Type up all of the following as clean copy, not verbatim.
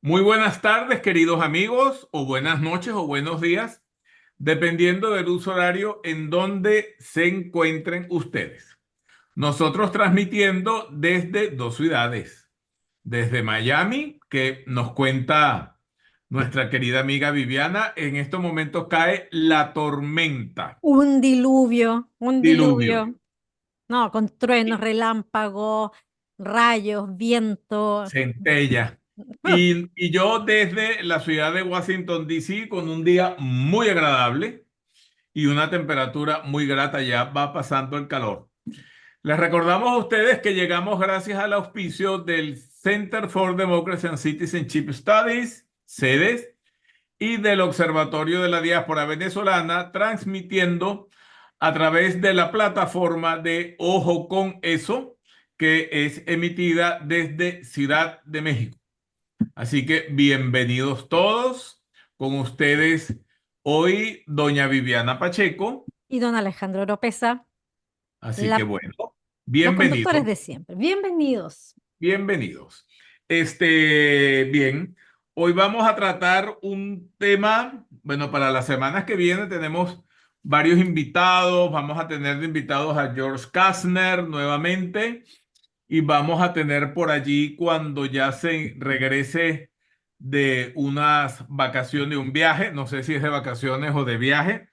Muy buenas tardes, queridos amigos, o buenas noches o buenos días, dependiendo del uso horario en donde se encuentren ustedes. Nosotros transmitiendo desde dos ciudades, desde Miami, que nos cuenta nuestra querida amiga Viviana, en estos momentos cae la tormenta, Un diluvio, un diluvio, diluvio. No, con truenos, y relámpagos, rayos, viento. centella. Uh, Y yo desde la ciudad de Washington, D.C., con un día muy agradable y una temperatura muy grata, ya va pasando el calor. Les recordamos a ustedes que llegamos gracias al auspicio del Center for Democracy and Citizenship Studies, CEDES, y del Observatorio de la Diáspora Venezolana, transmitiendo a través de la plataforma de Ojo con Eso, que es emitida desde Ciudad de México. Así que bienvenidos todos. Con ustedes hoy, doña Viviana Pacheco. Y don Alejandro Oropesa, Así que la- bueno, los conductores bienvenidos, de siempre. Bienvenidos. bienvenidos. Bien, hoy vamos a tratar un tema, bueno, para las semanas que vienen tenemos varios invitados, vamos a tener de invitados a George Kastner nuevamente y vamos a tener por allí cuando ya se regrese de unas vacaciones, de un viaje, no sé si es de vacaciones o de viaje,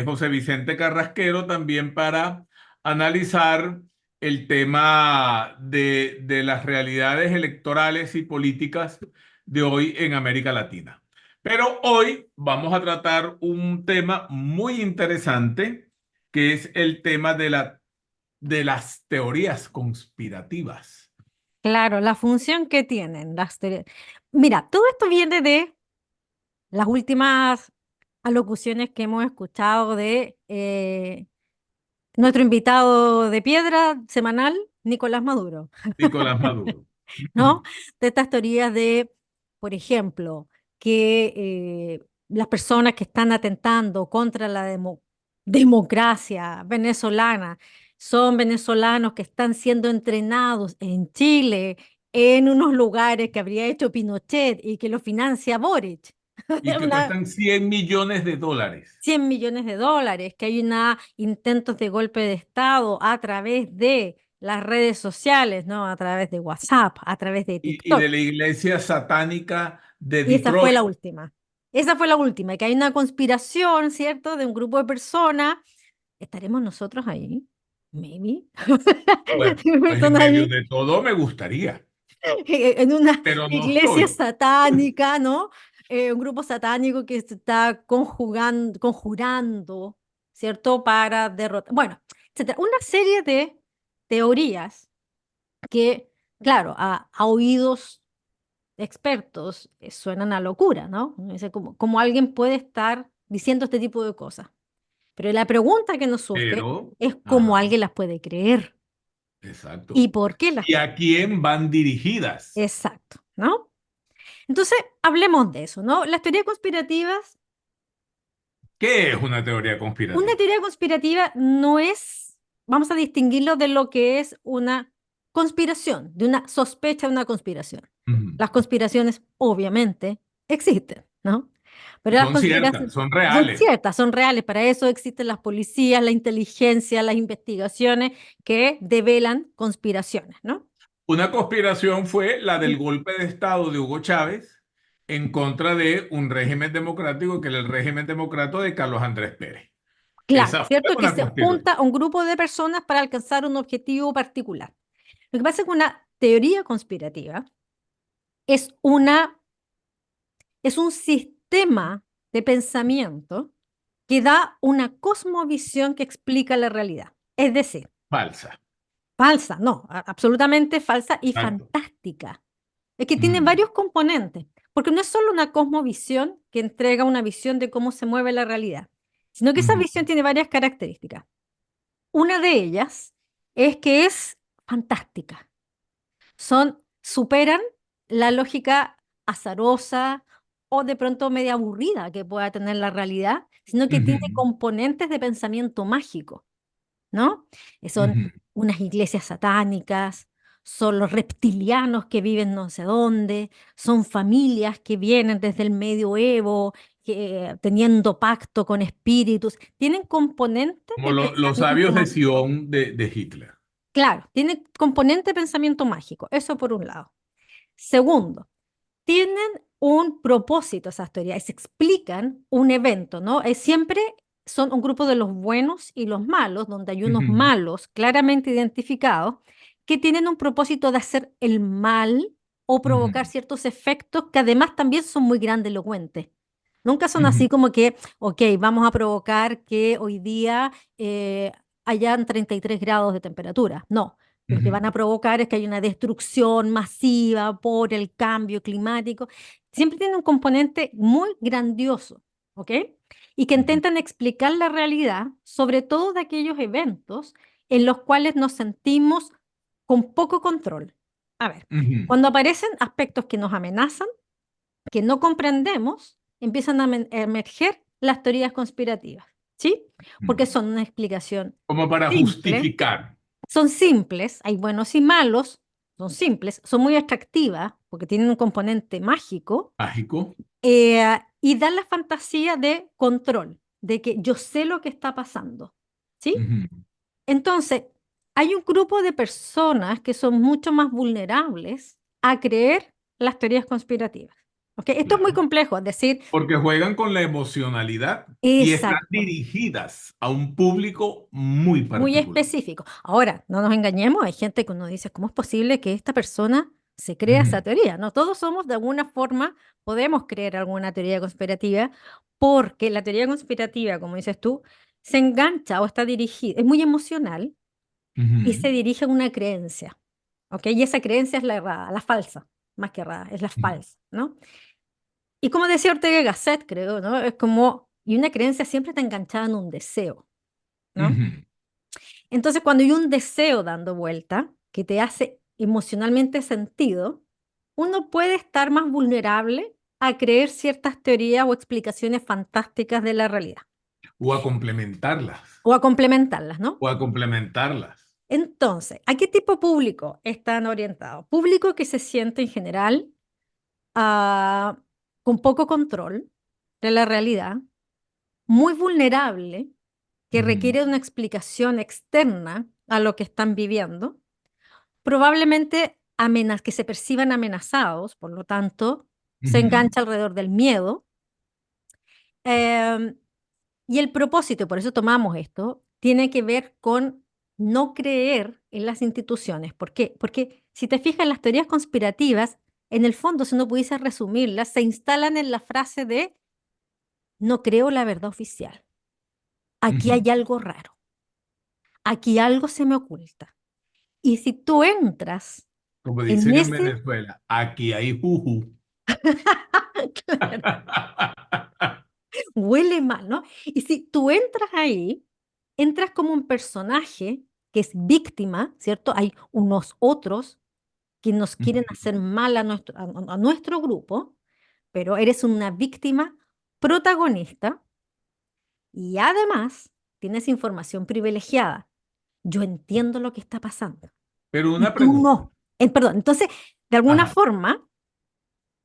José Vicente Carrasquero también para analizar el tema de las realidades electorales y políticas de hoy en América Latina. Pero hoy vamos a tratar un tema muy interesante, que es el tema de las teorías conspirativas. Claro, la función que tienen Mira, todo esto viene de las últimas alocuciones que hemos escuchado de nuestro invitado de piedra semanal, Nicolás Maduro. Nicolás Maduro. ¿No? De estas teorías de, por ejemplo, que las personas que están atentando contra la democracia venezolana son venezolanos que están siendo entrenados en Chile, en unos lugares que habría hecho Pinochet y que lo financia Boric. Y que Una, cuestan $100 millones. 100 millones de dólares, que hay una intentos de golpe de Estado a través de las redes sociales, ¿no? A través de WhatsApp, a través de Y de TikTok. la iglesia satánica de Y esa fue Detroit. la última. Esa fue la última, que hay una conspiración, ¿cierto? De un grupo de personas. ¿Estaremos nosotros ahí? Maybe. Bueno, pues en Están medio ahí de todo me gustaría, en una pero no iglesia estoy. satánica, ¿no? Un grupo satánico que se está conjurando, ¿cierto? Para derrotar. Bueno, etcétera. Una serie de teorías que, claro, a oídos expertos suenan a locura, ¿no? Dice, como alguien puede estar diciendo este tipo de cosas. Pero la pregunta que nos surge Pero, es cómo ajá, alguien las puede creer y exacto. por qué las ¿Y cree. a quién van dirigidas? Exacto, ¿no? Entonces, hablemos de eso, ¿no? Las teorías conspirativas, ¿Qué es una teoría una conspirativa? teoría conspirativa no es, vamos a distinguirlo de lo que es una conspiración, de una sospecha de una conspiración. Ujú. Las conspiraciones, obviamente, existen, ¿no? Pero las Son ciertas, conspiraciones son son reales. ciertas, son reales. Para eso existen las policías, la inteligencia, las investigaciones que develan conspiraciones, ¿no? Una conspiración fue la del golpe de Estado de Hugo Chávez en contra de un régimen democrático que era el régimen democrático de Carlos Andrés Pérez. Claro, Esa fue ¿cierto? Que una se conspiración. junta un grupo de personas para alcanzar un objetivo particular. Lo que pasa es que una teoría conspirativa es es un sistema de pensamiento que da una cosmovisión que explica la realidad. Es decir, Falsa. falsa, no, absolutamente falsa y Exacto. fantástica. Es que tiene Mm, varios componentes, porque no es solo una cosmovisión que entrega una visión de cómo se mueve la realidad, sino que esa ujú. visión tiene varias características. Una de ellas es que es fantástica. Superan la lógica azarosa o de pronto media aburrida que pueda tener la realidad, sino que tiene Ujú, componentes de pensamiento mágico, ¿no? Son ujú. unas iglesias satánicas, son los reptilianos que viven no sé dónde, son familias que vienen desde el medioevo, teniendo pacto con espíritus, tienen componentes Como de los pensamiento sabios de mágico. Sion de Hitler. Claro, tienen componente de pensamiento mágico, eso por un lado. Segundo, tienen un propósito esas teorías, se explican un evento, ¿no? Siempre son un grupo de los buenos y los malos, donde hay unos Ujú, malos claramente identificados que tienen un propósito de hacer el mal o ujú, provocar ciertos efectos que además también son muy grandilocuentes. Nunca son ujú, así como que, ok, vamos a provocar que hoy día hayan 33 grados de temperatura. No, lo que van ujú, a provocar es que haya una destrucción masiva por el cambio climático. Siempre tiene un componente muy grandioso, ¿ok? Y que ujú, intentan explicar la realidad, sobre todo de aquellos eventos en los cuales nos sentimos con poco control. A ver, ujú, cuando aparecen aspectos que nos amenazan, que no comprendemos, empiezan a emerger las teorías conspirativas, ¿sí? ujú. Porque son una explicación Como para simple, justificar. son simples, hay buenos y malos, son simples, son muy atractivas porque tienen un componente mágico Mágico. y dan la fantasía de control, de que yo sé lo que está pasando, ¿sí? Ujú, Entonces, hay un grupo de personas que son mucho más vulnerables a creer las teorías conspirativas. ¿Ok? Esto es muy claro. complejo, es decir, Porque juegan con la emocionalidad y están exacto, dirigidas a un público muy muy particular. específico. Ahora, no nos engañemos, hay gente que uno dice, ¿cómo es posible que esta persona se crea esa Ujú, teoría? No, todos somos de alguna forma, podemos creer alguna teoría conspirativa, porque la teoría conspirativa, como dices tú, se engancha o está dirigida, es muy emocional y ujú, se dirige a una creencia, ¿ok? Y esa creencia es la errada, la falsa, más que errada, es la ujú, falsa, ¿no? Y como decía Ortega y Gasset, creo, ¿no? Es como, y una creencia siempre está enganchada en un deseo, ¿no? ujú. Entonces, cuando hay un deseo dando vuelta que te hace emocionalmente sentido, uno puede estar más vulnerable a creer ciertas teorías o explicaciones fantásticas de la realidad O a complementarlas. o a complementarlas, ¿no? O a complementarlas. Entonces, ¿a qué tipo de público están orientados? Público que se siente en general ah, con poco control de la realidad, muy vulnerable, que Ujú, requiere una explicación externa a lo que están viviendo, probablemente que se perciban amenazados, por lo tanto, se ujú, engancha alrededor del miedo. em, y el propósito, por eso tomamos esto, tiene que ver con no creer en las instituciones. ¿Por qué? Porque si te fijas, las teorías conspirativas, en el fondo, si uno pudiese resumirlas, se instalan en la frase de no creo la verdad oficial. Aquí ujú. hay algo raro. Aquí algo se me oculta. Y si tú entras Como en dicen en ese, Venezuela, aquí hay juju. claro, huele mal, ¿no? Y si tú entras ahí, entras como un personaje que es víctima, ¿cierto? Hay unos otros que nos quieren hacer mal a nuestro grupo, pero eres una víctima protagonista y además tienes información privilegiada. Yo entiendo lo que está pasando Pero y una tú pregunta. no. Perdón, entonces, de alguna Ajá. forma,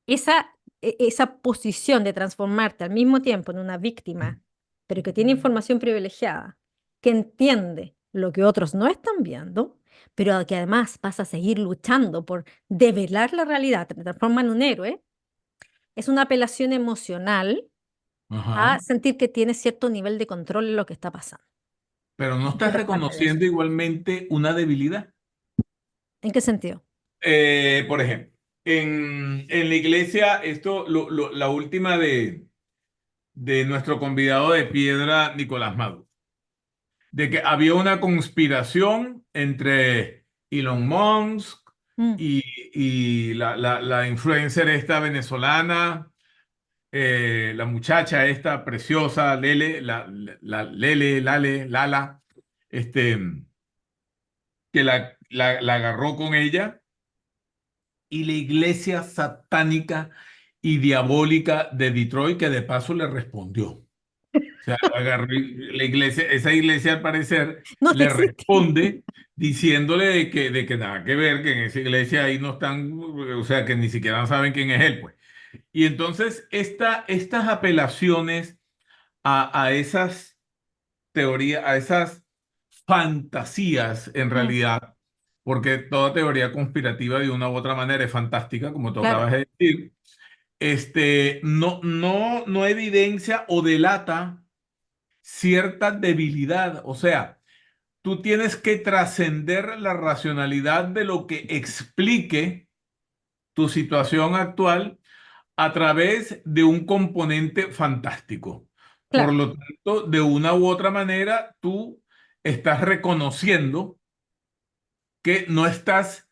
esa posición de transformarte al mismo tiempo en una víctima, pero que tiene información privilegiada, que entiende lo que otros no están viendo, pero que además vas a seguir luchando por develar la realidad, te transforma en un héroe, es una apelación emocional a Ajá. sentir que tienes cierto nivel de control en lo que está pasando. Pero no Y estás quiero hablarme de eso. reconociendo igualmente una debilidad. ¿En qué sentido? Por ejemplo, en la iglesia, esto, la última de nuestro convidado de piedra, Nicolás Maduro, de que había una conspiración entre Elon Musk Mm, y la influencer esta venezolana, la muchacha esta preciosa, Lala, este, que la agarró con ella, y la iglesia satánica y diabólica de Detroit, que de paso le respondió. O sea, agarró la iglesia, esa iglesia al parecer No le existe. responde diciéndole de que nada que ver, que en esa iglesia ahí no están, o sea, que ni siquiera saben quién es él, pues. Y entonces estas apelaciones a esas teorías, a esas fantasías en Mm, realidad, porque toda teoría conspirativa de una u otra manera es fantástica, como tú claro, acabas de decir, no evidencia o delata cierta debilidad. O sea, tú tienes que trascender la racionalidad de lo que explique tu situación actual a través de un componente fantástico. Por claro. lo tanto, de una u otra manera, tú estás reconociendo que no estás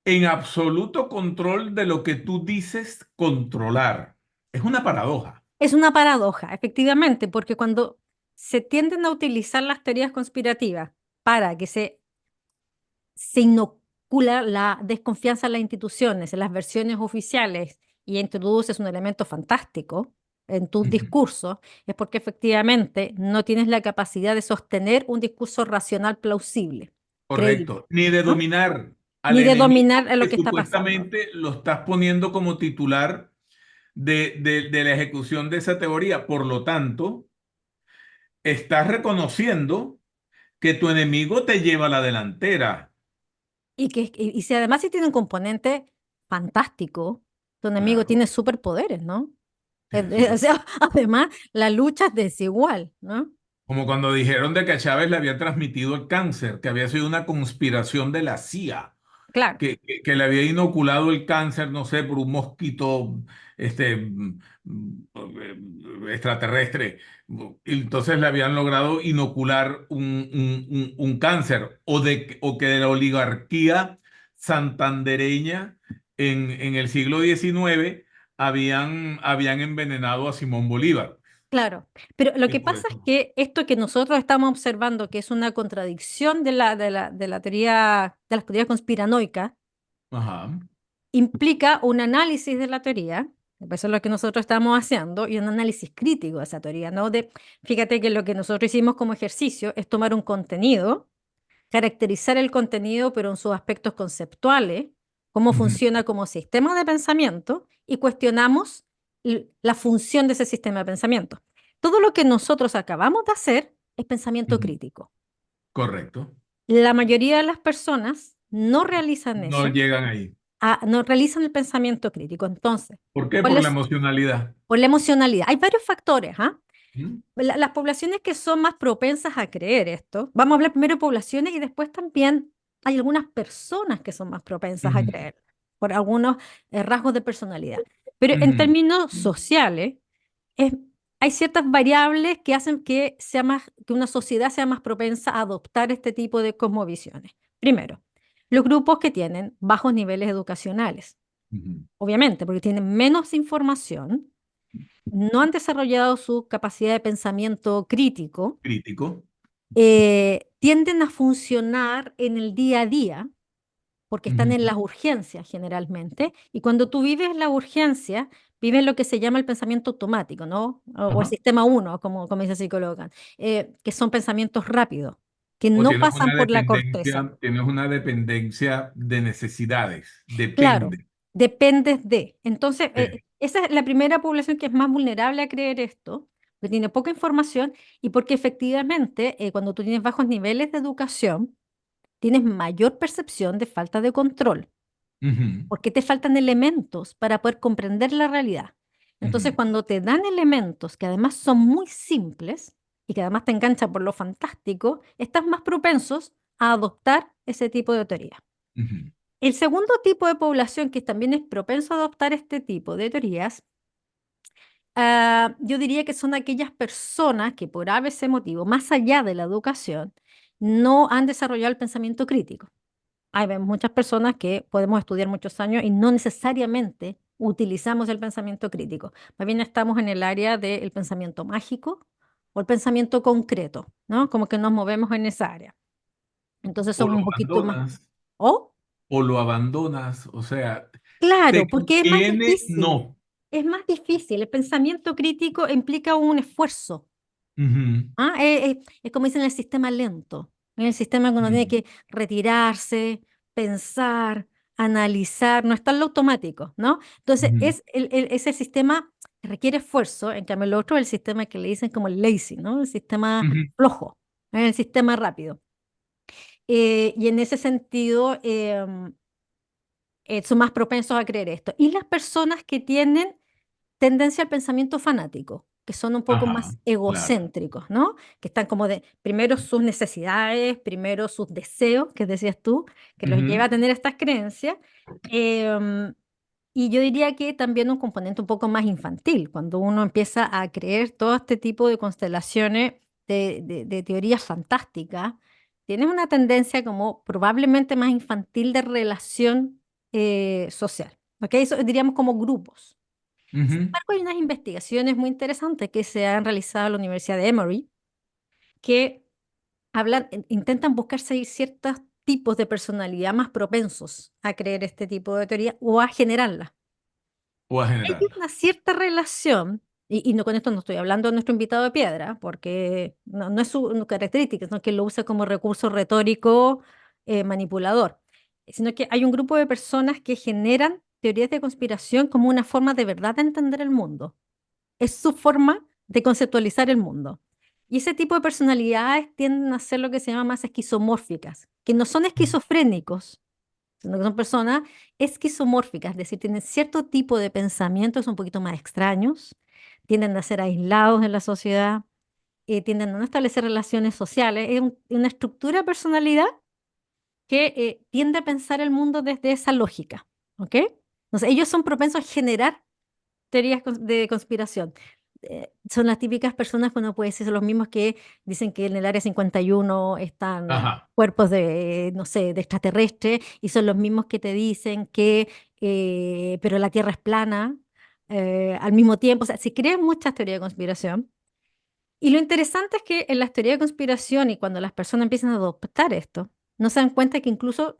en absoluto control de lo que tú dices controlar. Es una paradoja. Es una paradoja, efectivamente, porque cuando se tienden a utilizar las teorías conspirativas para que se inocula la desconfianza en las instituciones, en las versiones oficiales, y introduces un elemento fantástico en tus Ujú. discursos, es porque efectivamente no tienes la capacidad de sostener un discurso racional plausible, creíble, Correcto. Ni de ¿no? dominar al Ni de dominar enemigo a lo que que está pasando. supuestamente lo estás poniendo como titular de la ejecución de esa teoría. Por lo tanto, estás reconociendo que tu enemigo te lleva a la delantera. Y si además si tiene un componente fantástico, tu enemigo Claro. tiene superpoderes, ¿no? O sea, además, la lucha es desigual, ¿no? Como cuando dijeron de que a Chávez le había transmitido el cáncer, que había sido una conspiración de la CIA. Claro, Que le había inoculado el cáncer, no sé, por un mosquito extraterrestre. Y entonces le habían logrado inocular un cáncer. O que de la oligarquía santandereña en el siglo XIX habían envenenado a Simón Bolívar. claro. Pero lo Y que por pasa es eso. que esto que nosotros estamos observando, que es una contradicción de la teoría, de las teorías conspiranoicas, Ajá. implica un análisis de la teoría, eso es lo que nosotros estamos haciendo, y un análisis crítico de esa teoría, ¿no? Fíjate que lo que nosotros hicimos como ejercicio es tomar un contenido, caracterizar el contenido, pero en sus aspectos conceptuales, cómo Ujú, funciona como sistema de pensamiento, y cuestionamos la función de ese sistema de pensamiento. Todo lo que nosotros acabamos de hacer es pensamiento ujú. crítico. Correcto. La mayoría de las personas no realizan No eso, llegan ahí. no realizan el pensamiento crítico. Entonces, ¿Por qué? ¿cuál Por la es? emocionalidad. Por la emocionalidad. Hay varios factores, ¿ah? ¿Mm? Las poblaciones que son más propensas a creer esto, vamos a hablar primero de poblaciones y después también hay algunas personas que son más propensas a Ujú, creer por algunos rasgos de personalidad. Pero en ujú, términos sociales, es- hay ciertas variables que hacen que una sociedad sea más propensa a adoptar este tipo de cosmovisiones. Primero, los grupos que tienen bajos niveles educacionales, ujú. obviamente, porque tienen menos información, no han desarrollado su capacidad de pensamiento crítico, Crítico. tienden a funcionar en el día a día, porque están en Ujú, las urgencias generalmente, y cuando tú vives la urgencia, vives lo que se llama el pensamiento automático, ¿no? O el ajá. sistema uno, como dice el psicólogo, que son pensamientos rápidos, que O no pasan por la corteza. tienes una dependencia de necesidades. Claro, Depende. dependes de. Entonces, Sí. esa es la primera población que es más vulnerable a creer esto, que tiene poca información y porque efectivamente cuando tú tienes bajos niveles de educación, tienes mayor percepción de falta de control, Ujú, porque te faltan elementos para poder comprender la realidad. Entonces, ujú, cuando te dan elementos que además son muy simples y que además te enganchan por lo fantástico, estás más propensos a adoptar ese tipo de teoría. ujú. El segundo tipo de población que también es propenso a adoptar este tipo de teorías, yo diría que son aquellas personas que por ABC motivo, más allá de la educación, no han desarrollado el pensamiento crítico. Hay muchas personas que podemos estudiar muchos años y no necesariamente utilizamos el pensamiento crítico. Más bien estamos en el área del pensamiento mágico o el pensamiento concreto, ¿no? Como que nos movemos en esa área. Entonces O somos lo un poquito más... abandonas ¿Oh? o lo abandonas. O sea, Claro, te porque es más conviene, difícil. no. Es más difícil. El pensamiento crítico implica un esfuerzo. Ujú, ¿Ah? Es como dicen el sistema lento, en el sistema que uno tiene ujú, que retirarse, pensar, analizar, no está en lo automático, ¿no? Entonces, ujú, es el sistema que requiere esfuerzo, en cambio el otro es el sistema que le dicen como el lazy, ¿no? El sistema ujú, flojo, el sistema rápido. Y en ese sentido, son más propensos a creer esto. Y las personas que tienen tendencia al pensamiento fanático, que son un poco ajá, más claro. egocéntricos, ¿no? Que están como de, primero sus necesidades, primero sus deseos, que decías tú, que los lleva Ujú, a tener estas creencias. em, y yo diría que también un componente un poco más infantil, cuando uno empieza a creer todo este tipo de constelaciones de teorías fantásticas, tienes una tendencia como probablemente más infantil de relación social. ¿Ok? Eso diríamos como grupos. Sin ujú. embargo, hay unas investigaciones muy interesantes que se han realizado en la Universidad de Emory que intentan buscar si hay ciertos tipos de personalidad más propensos a creer este tipo de teoría o a generarla. O a Hay general. una cierta relación, y no con esto no estoy hablando de nuestro invitado de piedra, porque no es su característica, sino que lo usa como recurso retórico manipulador, sino que hay un grupo de personas que generan teorías de conspiración como una forma de verdad de entender el mundo. Es su forma de conceptualizar el mundo. Y ese tipo de personalidades tienden a ser lo que se llama más esquizomórficas, que no son esquizofrénicos, sino que son personas esquizomórficas, es decir, tienen cierto tipo de pensamientos un poquito más extraños, tienden a ser aislados en la sociedad, tienden a no establecer relaciones sociales. Es una estructura de personalidad que tiende a pensar el mundo desde esa lógica, ¿ok? Entonces, ellos son propensos a generar teorías de conspiración. Son las típicas personas que uno puede decir, son los mismos que dicen que en el área 51 están Ajá. cuerpos de, no sé, de extraterrestres, y son los mismos que te dicen que, pero la Tierra es plana, al mismo tiempo. O sea, se crean muchas teorías de conspiración. Y lo interesante es que en las teorías de conspiración y cuando las personas empiezan a adoptar esto, no se dan cuenta que incluso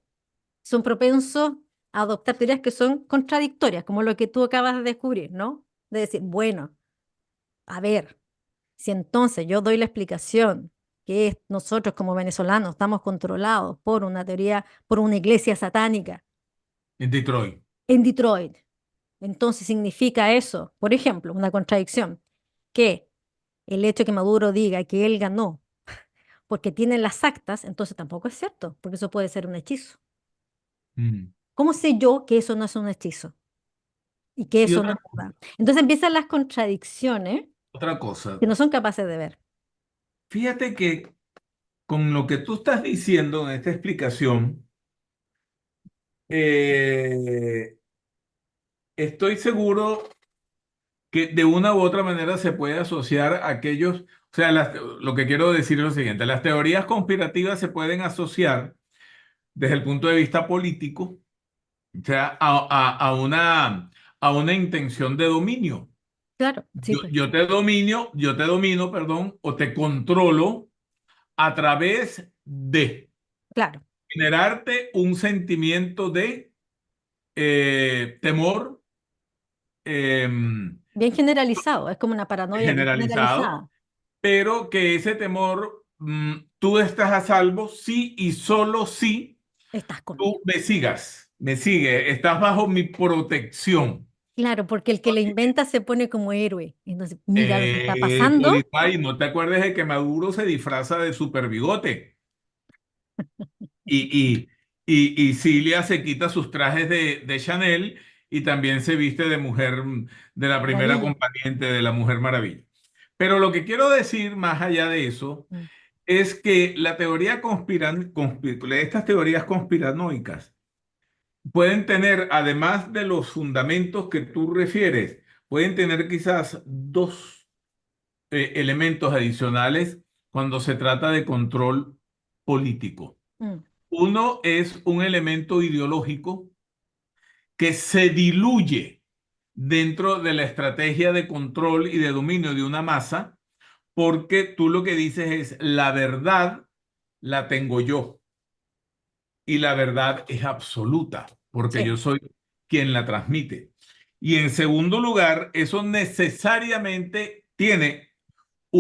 son propensos a adoptar teorías que son contradictorias, como lo que tú acabas de descubrir, ¿no? De decir, bueno, a ver, si entonces yo doy la explicación que nosotros como venezolanos estamos controlados por una teoría, por una iglesia satánica En Detroit. en Detroit, entonces significa eso, por ejemplo, una contradicción, que el hecho de que Maduro diga que él ganó porque tiene las actas, entonces tampoco es cierto, porque eso puede ser un hechizo. Mm. ¿Cómo sé yo que eso no es un hechizo y que Y eso no es verdad? Entonces empiezan las contradicciones otra cosa. que no son capaces de ver. Fíjate que con lo que tú estás diciendo en esta explicación, eh, estoy seguro que de una u otra manera se puede asociar a aquellos, o sea, lo que quiero decir es lo siguiente, las teorías conspirativas se pueden asociar desde el punto de vista político, o sea, a una intención de dominio. Claro, sí, pues, Yo te domino, perdón, o te controlo a través de claro. generarte un sentimiento de temor Bien generalizado, es como una paranoia bien generalizado, generalizada. pero que ese temor, tú estás a salvo si y solo si Estás tú conmigo. me sigue, estás bajo mi protección. Claro, porque el que le inventa se pone como héroe. Entonces, mira lo que está pasando. Ay, no te acuerdes de que Maduro se disfraza de super bigote y, y, y Cilia se quita sus trajes de Chanel y también se viste de mujer, de la primera Maravilla. acompañante de la Mujer Maravilla. Pero lo que quiero decir más allá de eso Mm, es que la teoría estas teorías conspiranoicas pueden tener, además de los fundamentos que tú refieres, pueden tener quizás dos elementos adicionales cuando se trata de control político. mm, Uno es un elemento ideológico que se diluye dentro de la estrategia de control y de dominio de una masa, porque tú lo que dices es la verdad la tengo yo y la verdad es absoluta, porque sí, yo soy quien la transmite. Y en segundo lugar, eso necesariamente tiene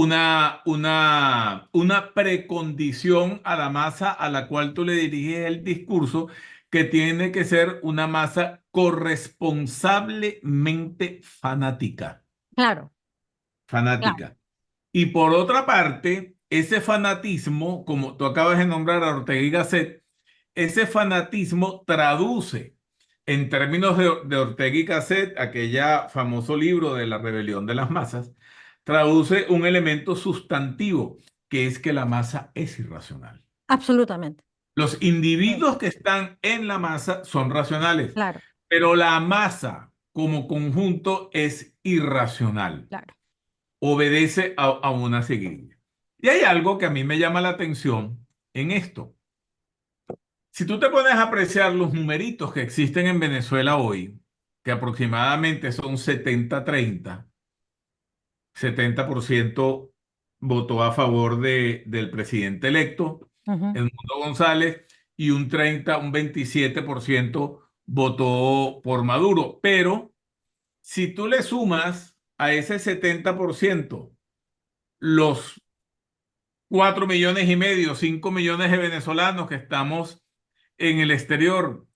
una precondición a la masa a la cual tú le diriges el discurso, que tiene que ser una masa corresponsablemente fanática. Claro, claro, Fanática. Y por otra parte, ese fanatismo, como tú acabas de nombrar a Ortega y Gasset, ese fanatismo traduce en términos de Ortega y Gasset, aquella famoso libro de la rebelión de las masas, traduce un elemento sustantivo, que es que la masa es irracional. absolutamente. Los Sí, individuos que están en la masa son racionales, claro, pero la masa como conjunto es irracional, claro. obedece a una seguidilla. Y hay algo que a mí me llama la atención en esto. Si tú te pones a apreciar los numeritos que existen en Venezuela hoy, que aproximadamente son 70-30, 70% votó a favor del presidente electo, Ujú. Edmundo González, y un 27% votó por Maduro. Pero si tú le sumas a ese 70% los 4,5 millones, 5 millones de venezolanos que estamos en el exterior,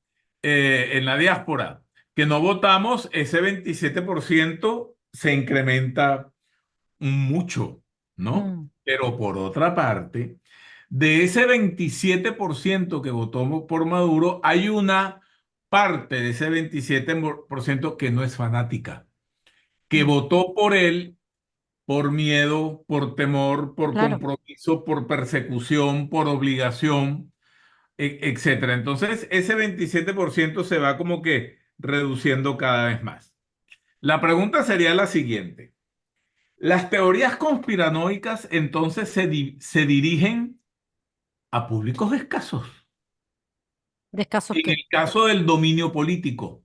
en la diáspora, que no votamos, ese 27% se incrementa mucho, ¿no? Mm, Pero por otra parte, de ese 27% que votó por Maduro, hay una parte de ese 27% que no es fanática, que mm, votó por él por miedo, por temor, por claro. compromiso, por persecución, por obligación, etcétera. Entonces, ese 27% se va como que reduciendo cada vez más. La pregunta sería la siguiente. Las teorías conspiranoicas entonces se dirigen a públicos escasos. ¿De escasos En qué? el caso del dominio político,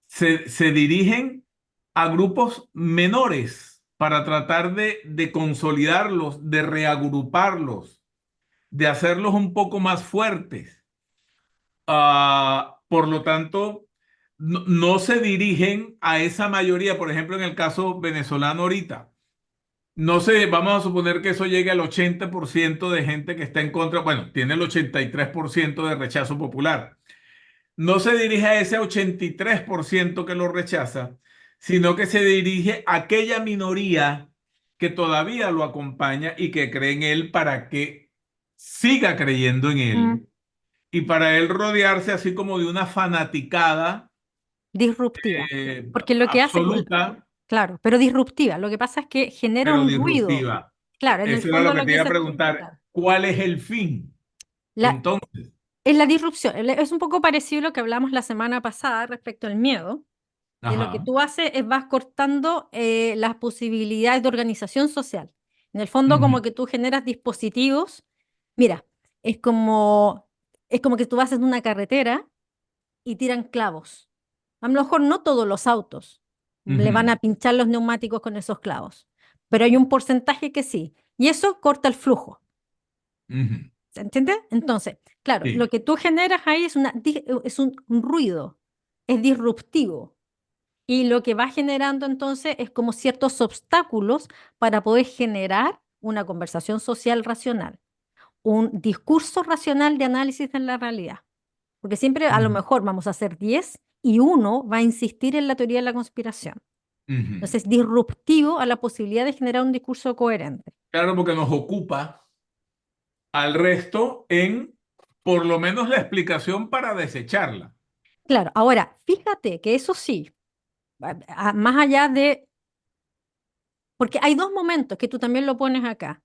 se dirigen a grupos menores para tratar de consolidarlos, de reagruparlos, de hacerlos un poco más fuertes. Por lo tanto, no se dirigen a esa mayoría, por ejemplo, en el caso venezolano ahorita. No sé, vamos a suponer que eso llegue al 80% de gente que está en contra, bueno, tiene el 83% de rechazo popular. No se dirige a ese 83% que lo rechaza, sino que se dirige a aquella minoría que todavía lo acompaña y que cree en él para que siga creyendo en Mm, él y para él rodearse así como de una fanaticada disruptiva. Porque lo que hace, absoluta, claro, pero disruptiva. Lo que pasa es que genera pero un ruido. disruptiva. Claro, en el Eso era fondo lo que lo te que iba a se... preguntar. Claro. ¿Cuál es el fin? La, Entonces, es la disrupción. Es un poco parecido a lo que hablamos la semana pasada respecto al miedo, que lo que ajá. tú haces es vas cortando las posibilidades de organización social. En el fondo, Ujú, como que tú generas dispositivos. Mira, es como, es como que tú vas en una carretera y tiran clavos. A lo mejor no todos los autos le van ujú, a pinchar los neumáticos con esos clavos, pero hay un porcentaje que sí. Y eso corta el flujo. ujú. ¿Se entiende? Entonces, claro, lo Sí. que tú generas ahí es un ruido, es disruptivo. Y lo que va generando entonces es como ciertos obstáculos para poder generar una conversación social racional, un discurso racional de análisis de la realidad. Porque siempre a lo Ujú, mejor vamos a hacer 10 y uno va a insistir en la teoría de la conspiración. ujú. Entonces, es disruptivo a la posibilidad de generar un discurso coherente. Claro, porque nos ocupa al resto en por lo menos la explicación para desecharla. Claro, ahora, fíjate que eso sí, más allá de, porque hay dos momentos que tú también lo pones acá.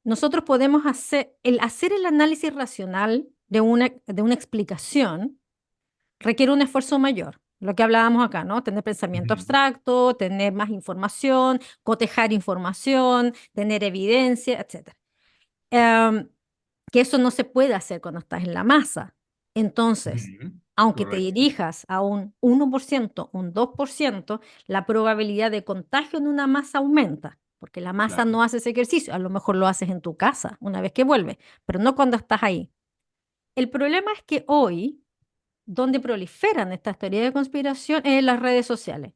Nosotros podemos hacer el análisis racional de una explicación requiere un esfuerzo mayor. Lo que hablábamos acá, ¿no? Tener pensamiento Ujú, abstracto, tener más información, cotejar información, tener evidencia, etcétera. Em, que eso no se puede hacer cuando estás en la masa. Entonces, ujú. aunque te Correcto. dirijas a un 1%, un 2%, la probabilidad de contagio en una masa aumenta, porque la masa Claro. no hace ese ejercicio. A lo mejor lo haces en tu casa una vez que vuelves, pero no cuando estás ahí. El problema es que hoy, donde proliferan estas teorías de conspiración, es en las redes sociales.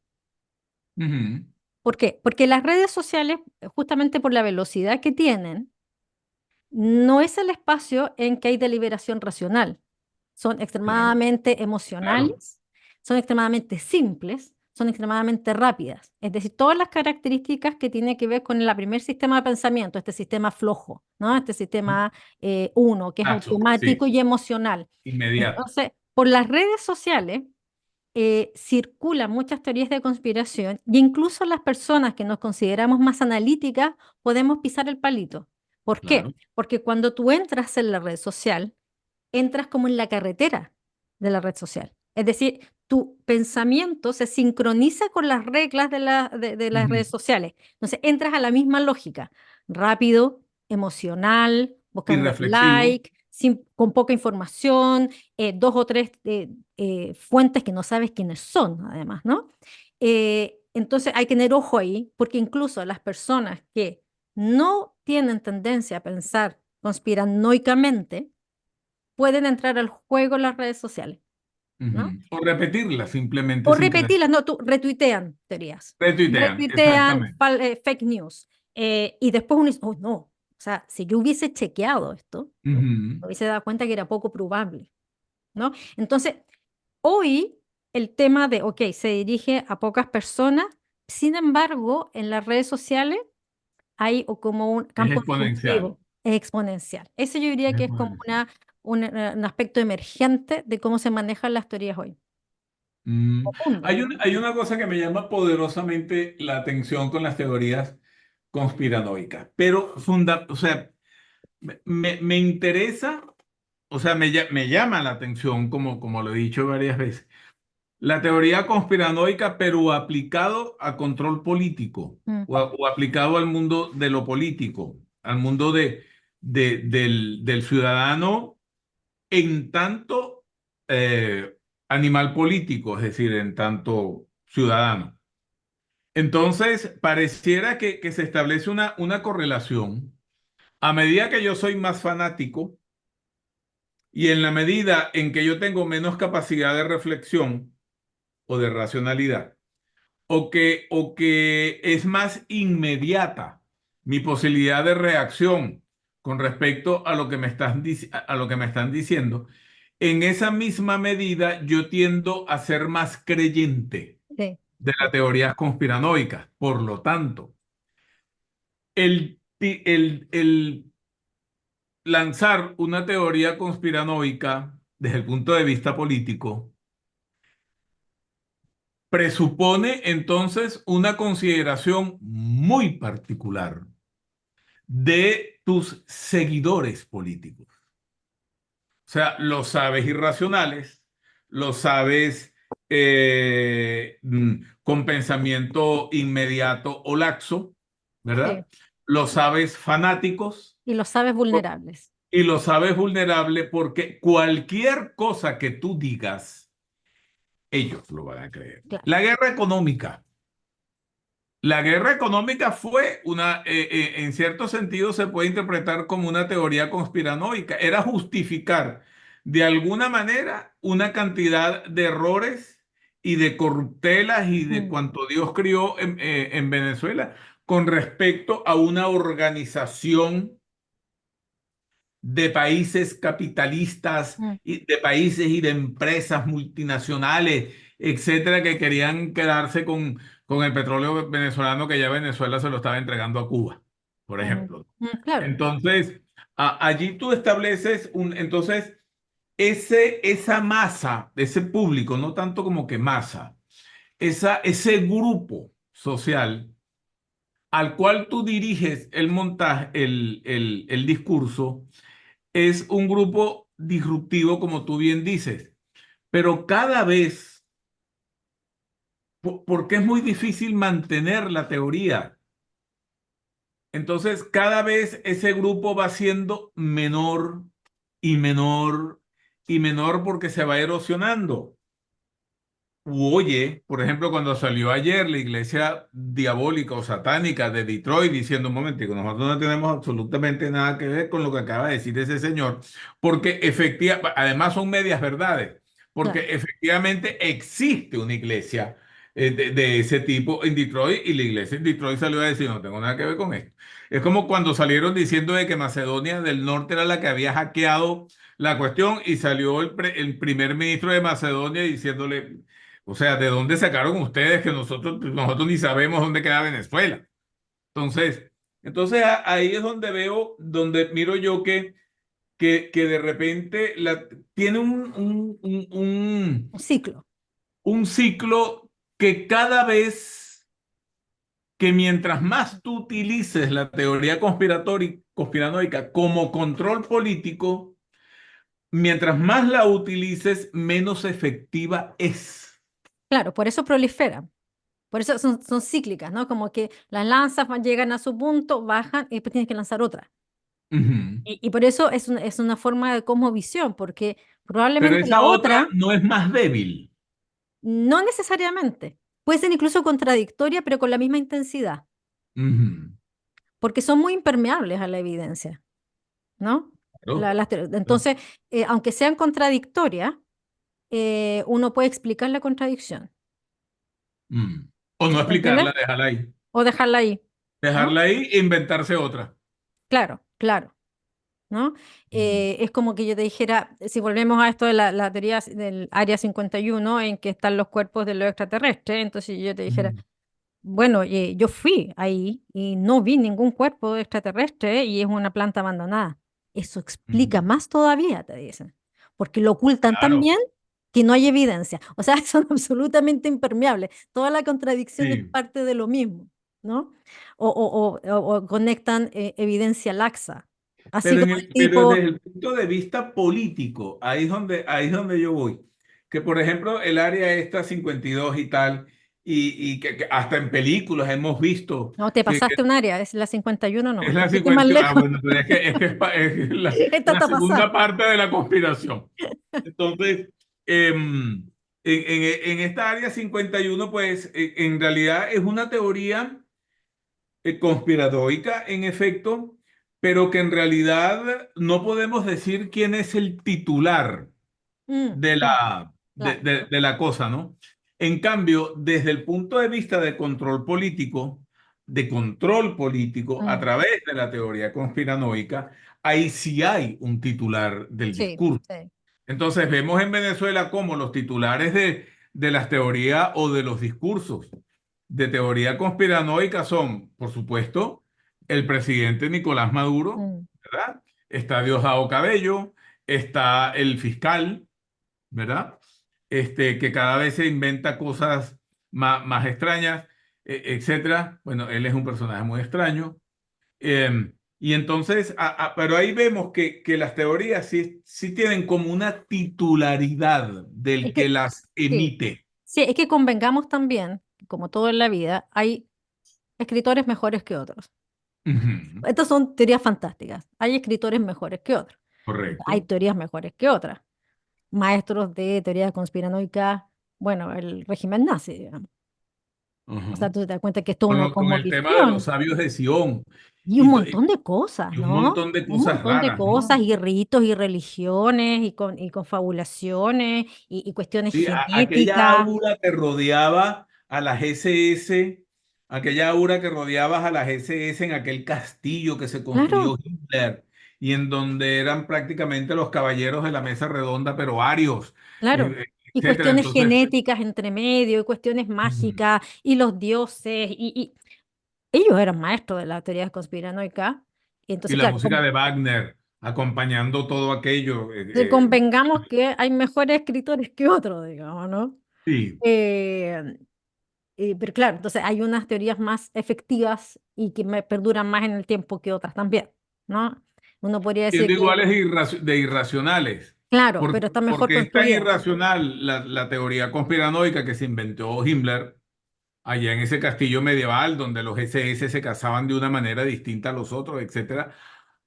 Ujú. ¿Por qué? Porque las redes sociales, justamente por la velocidad que tienen, no es el espacio en que hay deliberación racional. Son Claro, extremadamente claro. emocionales, son extremadamente simples, son extremadamente rápidas. Es decir, todas las características que tienen que ver con el primer sistema de pensamiento, este sistema flojo, ¿no? Este sistema uno, que es Paso, automático sí, y emocional. inmediato. Entonces, por las redes sociales circulan muchas teorías de conspiración y incluso las personas que nos consideramos más analíticas podemos pisar el palito. ¿Por qué? Claro. Porque cuando tú entras en la red social, entras como en la carretera de la red social. Es decir, tu pensamiento se sincroniza con las reglas de las Ujú. redes sociales. Entonces, entras a la misma lógica, rápido, emocional, Y buscando reflexivo. like, con poca información, dos o tres fuentes que no sabes quiénes son, además, ¿no? Entonces, hay que tener ojo ahí, porque incluso las personas que no tienen tendencia a pensar conspiranoicamente, pueden entrar al juego en las redes sociales, ¿no? Ujú. O repetirla simplemente O sin querer. repetirlas, no, tú retuitean teorías, Retuitean, retuitean exactamente. fake news. Y después uno dice, oh, no, o sea, si yo hubiese chequeado esto, Ujú. me hubiese dado cuenta que era poco probable, ¿no? Entonces, hoy el tema de, ok, se dirige a pocas personas, sin embargo, en las redes sociales hay como un Es campo exponencial. disruptivo, es exponencial. Eso yo diría Es que es como exponencial. un aspecto emergente de cómo se manejan las teorías hoy, Mm. o mundo. Hay una cosa que me llama poderosamente la atención con las teorías conspiranoicas, pero o sea, me interesa, o sea, me llama la atención, como lo he dicho varias veces, la teoría conspiranoica, pero aplicado a control político Mm, o aplicado al mundo de lo político, al mundo del ciudadano en tanto animal político, es decir, en tanto ciudadano. Entonces, pareciera que se establece una correlación. A medida que yo soy más fanático y en la medida en que yo tengo menos capacidad de reflexión o de racionalidad, o que es más inmediata mi posibilidad de reacción con respecto a lo que a lo que me están diciendo, en esa misma medida yo tiendo a ser más creyente sí, de sí, las teorías conspiranoicas. Por lo tanto, el lanzar una teoría conspiranoica desde el punto de vista político presupone entonces una consideración muy particular de tus seguidores políticos. O sea, los sabes irracionales, los sabes con pensamiento inmediato o laxo, sí. ¿verdad? Los sabes fanáticos Y los sabes vulnerables. y los sabes vulnerable porque cualquier cosa que tú digas, ellos lo van a creer. Claro. La guerra económica. La guerra económica fue en cierto sentido se puede interpretar como una teoría conspiranoica. Era justificar de alguna manera una cantidad de errores y de corruptelas y de Mm, cuanto Dios crió en Venezuela con respecto a una organización de países capitalistas, mm, y de países y de empresas multinacionales, etcétera, que querían quedarse con el petróleo venezolano que ya Venezuela se lo estaba entregando a Cuba, por mm, ejemplo. claro. Entonces, allí tú estableces entonces, esa masa, ese público, no tanto como que masa, ese grupo social al cual tú diriges el montaje, el discurso, es un grupo disruptivo, como tú bien dices, pero cada vez, porque es muy difícil mantener la teoría, entonces cada vez ese grupo va siendo menor y menor y menor porque se va erosionando. Oye, por ejemplo, cuando salió ayer la iglesia diabólica o satánica de Detroit diciendo, un momentico, nosotros no tenemos absolutamente nada que ver con lo que acaba de decir ese señor, porque efectivamente, además son medias verdades, porque Claro. efectivamente existe una iglesia de ese tipo en Detroit y la iglesia en Detroit salió a decir, no tengo nada que ver con esto. Es como cuando salieron diciendo de que Macedonia del Norte era la que había hackeado la cuestión y salió el primer ministro de Macedonia diciéndole, o sea, ¿de dónde sacaron ustedes que nosotros ni sabemos dónde queda Venezuela? Entonces, ahí es donde veo, donde miro yo que de repente tiene Un ciclo. un ciclo que cada vez que mientras más tú utilices la teoría conspiranoica como control político, mientras más la utilices, menos efectiva es. Claro, por eso proliferan. Por eso son cíclicas, ¿no? Como que las lanzas llegan a su punto, bajan y después tienes que lanzar otra. Ujú. Y por eso es una forma de cosmovisión, porque Pero probablemente la esa otra otra, no es más débil. no necesariamente, puede ser incluso contradictoria, pero con la misma intensidad, Ujú. porque son muy impermeables a la evidencia, ¿no? Claro. Entonces, aunque sean contradictorias, uno puede explicar la contradicción, Mm. O no ¿me entiendes? explicarla, déjala ahí. O dejarla ahí, ¿no? Dejarla ahí e inventarse otra. Claro, claro. ¿No? Ujú. Es como que yo te dijera, si volvemos a esto de la teoría del Área 51, en que están los cuerpos de los extraterrestres, entonces yo te dijera, Ujú. bueno, yo fui ahí y no vi ningún cuerpo extraterrestre y es una planta abandonada. Eso explica Ujú. más todavía, te dicen, porque lo ocultan tan Claro. bien que no hay evidencia. O sea, son absolutamente impermeables. Toda la contradicción es Sí. parte de lo mismo, ¿no? O conectan evidencia laxa, así como el Pero desde tipo, el punto de vista político, ahí es donde yo voy. Que por ejemplo, el área esta 52 y tal, y que hasta en películas hemos visto no, te que pasaste un área, es la 51 es nomás, te la fuiste más 50. Ah, lejos. bueno, pero es Esta la está segunda pasada. parte de la conspiración. Entonces, en esta área 51 pues en realidad es una teoría conspiranoica, en efecto, pero que en realidad no podemos decir quién es el titular Mm, de mm, claro. de la cosa, ¿no? En cambio, desde el punto de vista de control político a Mm, través de la teoría conspiranoica, ahí sí hay un titular del sí, discurso. sí. Entonces vemos en Venezuela como los titulares de las teorías o de los discursos de teoría conspiranoica son, por supuesto, el presidente Nicolás Maduro, Mm, ¿verdad? Está Diosdado Cabello, está el fiscal, ¿verdad? Que cada vez se inventa cosas más extrañas, etcétera. Bueno, él es un personaje muy extraño. Y entonces, pero ahí vemos que las teorías sí tienen como una titularidad es del que que, las sí, emite. sí, es que convengamos también, como todo en la vida, hay escritores mejores que otros. Ujú. Estas son teorías fantásticas. Hay escritores mejores que otros. Hay Correcto. teorías mejores que otras. Maestros de teoría conspiranoica, bueno, el régimen nazi, digamos. O Ujú. sea, tú te das cuenta que es toda una Con el tema de los cosmovisión. sabios de Sion Y un y montón de cosas, un ¿no? montón de Un cosas montón de raras, cosas ¿no? y ritos y religiones y confabulaciones y cuestiones Sí, aquella genéticas. aura que rodeaba a las SS, aquella aura que rodeaba a las SS en aquel castillo que se construyó Claro, Hitler y en donde eran prácticamente los caballeros de la mesa redonda, pero arios, claro. Y etcétera. cuestiones Entonces, genéticas entre medio, y cuestiones ujú. mágicas, y los dioses, y ellos eran maestros de la teoría conspiranoica. Y Y entonces, la claro, música de Wagner acompañando todo aquello. convengamos que hay mejores escritores que otros, digamos, ¿no? Sí. Eh, pero claro, entonces hay unas teorías más efectivas y que perduran más en el tiempo que otras también, ¿no? Uno podría decir Siendo que, iguales de irracionales. claro, pero está mejor Porque es tan construida. irracional la teoría conspiranoica que se inventó Himmler allá en ese castillo medieval donde los SS se casaban de una manera distinta a los otros, etcétera,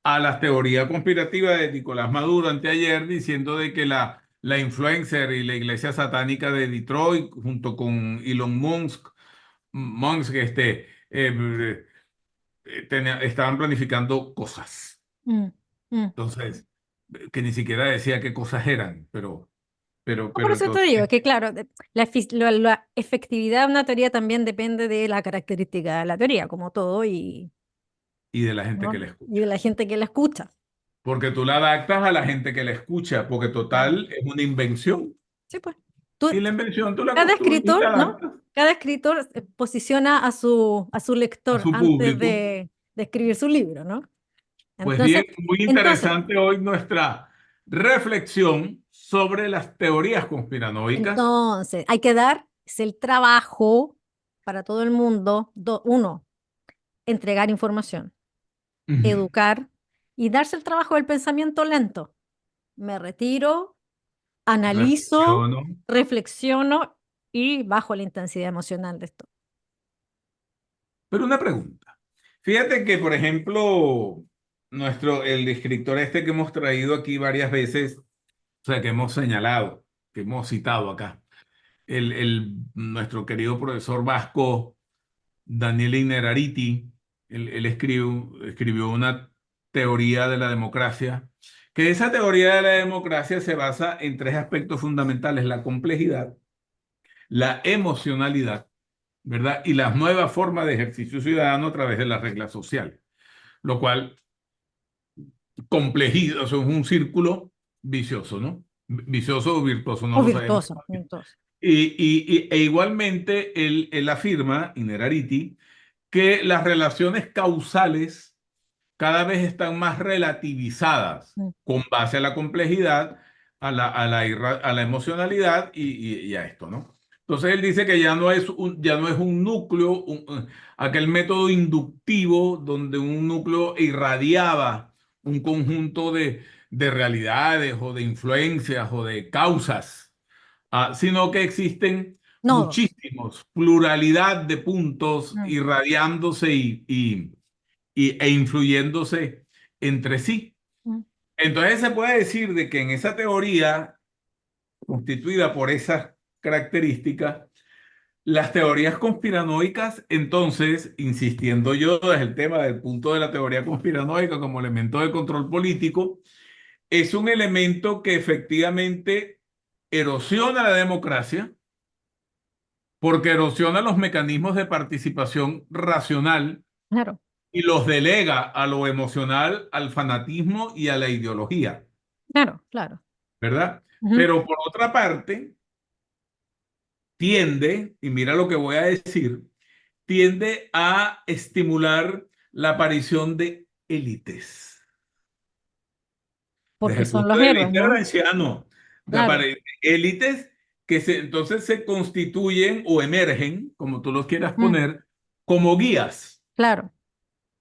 a la teoría conspirativa de Nicolás Maduro anteayer diciendo de que la influencer y la iglesia satánica de Detroit junto con Elon Musk estaban planificando cosas. Mm, mm. Entonces, que ni siquiera decía qué cosas eran, pero No, por pero eso te entonces, digo que, claro, la efectividad de una teoría también depende de la característica de la teoría, como todo, y de la gente que ¿no? la Y de escucha. la gente que la escucha. Porque tú la adaptas a la gente que la escucha, porque Claro. total es una invención. Sí, pues. Tú, Y la invención tú la cada construyes y escritor, la ¿no? adaptas Cada escritor posiciona a su a lector su antes público. de escribir su libro, ¿no? Pues bien, Entonces, muy entonces, interesante hoy nuestra reflexión sobre las teorías conspiranoicas. hay que dar es el trabajo para todo el mundo. Uno, entregar información, Ujú. educar y darse el trabajo del pensamiento lento. Me retiro, analizo, Reflexiono. reflexiono y bajo la intensidad emocional de esto. Pero una pregunta. Fíjate que, por ejemplo, el escritor este que hemos traído aquí varias veces, o sea, que hemos señalado, que hemos citado acá, nuestro querido profesor vasco Daniel Innerarity, él escribió una teoría de la democracia, que esa teoría de la democracia se basa en tres aspectos fundamentales: la complejidad, la emocionalidad, ¿verdad? Y las nuevas formas de ejercicio ciudadano a través de las reglas sociales, lo cual complejiza, o sea, es un círculo vicioso, ¿no? Vicioso o virtuoso, no O lo sabemos. virtuoso, virtuoso. E igualmente él afirma, Innerarity, que las relaciones causales cada vez están más relativizadas Mm. con base a la complejidad, a la emocionalidad y a esto, ¿no? Entonces él dice que ya no es un núcleo, aquel método inductivo donde un núcleo irradiaba un conjunto de realidades o de influencias o de causas, sino que existen Nodos. muchísimos, pluralidad de puntos Mm, irradiándose e influyéndose entre sí. mm. Entonces se puede decir de que en esa teoría, constituida por esas características, las teorías conspiranoicas, entonces, insistiendo yo desde el tema del punto de la teoría conspiranoica como elemento de control político, es un elemento que efectivamente erosiona la democracia porque erosiona los mecanismos de participación racional Claro, y los delega a lo emocional, al fanatismo y a la ideología, claro, claro. ¿verdad? Ujú. Pero por otra parte, tiende, y mira lo que voy a decir, tiende a estimular la aparición de élites. Desde Porque el son punto los de héroes, vista ¿no? gramsciano, Claro. élites que entonces se constituyen o emergen, como tú los quieras Mm, poner, como guías. claro.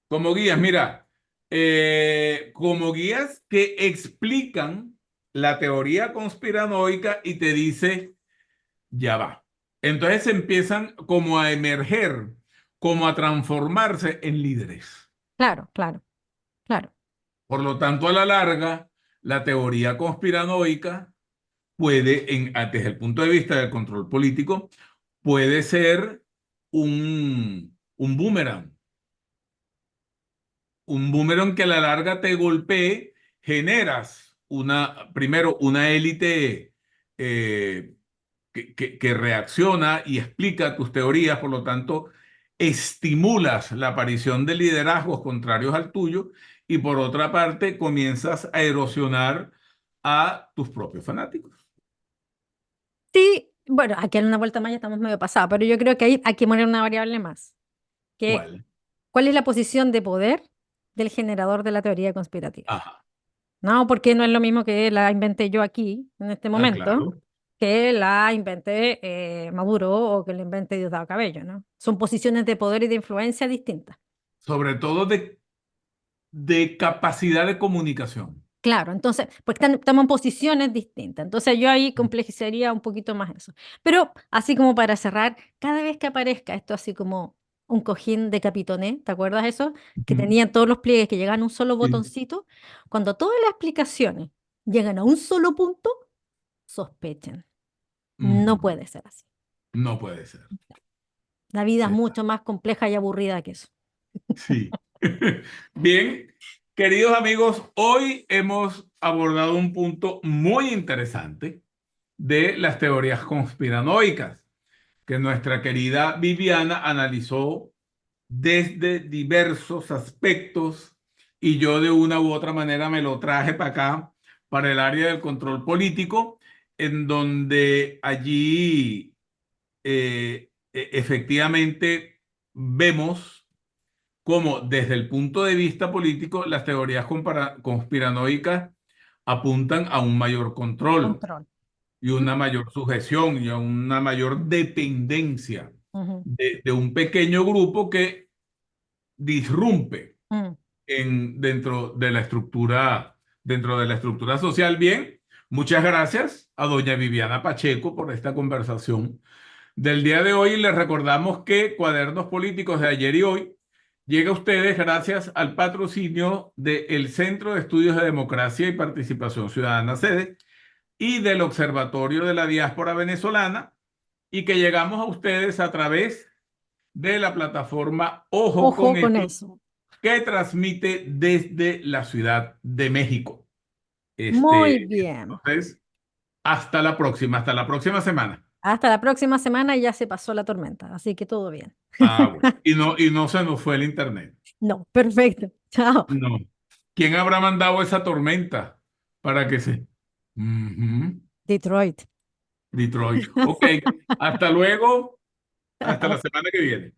Como guías, mira, como guías que explican la teoría conspiranoica y te dice, ya va. Entonces empiezan como a emerger, como a transformarse en líderes. Claro, claro, claro. Por lo tanto, a la larga, la teoría conspiranoica puede, desde el punto de vista del control político, puede ser un boomerang. Un boomerang que a la larga te golpee, generas primero una élite eh, que reacciona y explica tus teorías, por lo tanto, estimulas la aparición de liderazgos contrarios al tuyo y por otra parte comienzas a erosionar a tus propios fanáticos. Sí, bueno, aquí en una vuelta más ya estamos medio pasados, pero yo creo que ahí hay que poner una variable más, que ¿Cuál? ¿cuál es la posición de poder del generador de la teoría conspirativa? Ajá. No, porque no es lo mismo que la inventé yo aquí, en este Ah, momento, claro. que la inventé Maduro o que la inventé Diosdado Cabello, ¿no? Son posiciones de poder y de influencia distintas. Sobre todo de capacidad de comunicación. Claro, entonces, porque estamos en posiciones distintas. Entonces yo ahí complejizaría un poquito más eso. Pero así como para cerrar, cada vez que aparezca esto así como un cojín de Capitoné, ¿te acuerdas eso? Que Ujú. tenían todos los pliegues que llegaban a un solo Sí. botoncito. Cuando todas las explicaciones llegan a un solo punto, sospechen. No Ujú. puede ser así. No puede ser. La vida es Está. mucho más compleja y aburrida que eso. Sí. Bien, queridos amigos, hoy hemos abordado un punto muy interesante, de las teorías conspiranoicas, que nuestra querida Viviana analizó desde diversos aspectos y yo de una u otra manera me lo traje para acá, para el área del control político, en donde allí efectivamente vemos cómo desde el punto de vista político las teorías conspiranoicas apuntan a un mayor control Control. y una mayor sujeción y a una mayor dependencia Ujú, de un pequeño grupo que disrumpe mm. dentro de la estructura social. Bien, muchas gracias a doña Viviana Pacheco por esta conversación del día de hoy. Les recordamos que Cuadernos Políticos de ayer y hoy llega a ustedes gracias al patrocinio del Centro de Estudios de Democracia y Participación Ciudadana, SEDE, y del Observatorio de la Diáspora Venezolana, y que llegamos a ustedes a través de la plataforma Ojo con Ojo con Eso, eso. que transmite desde la Ciudad de México. Muy bien. Entonces, hasta la próxima semana. Hasta la próxima semana y ya se pasó la tormenta, así que todo bien. Ah, bueno. Y no se nos fue el internet. No, perfecto. Chao. No. ¿Quién habrá mandado esa tormenta para que se... Ujú. Detroit. Detroit. Ok. Hasta luego. Hasta la semana que viene.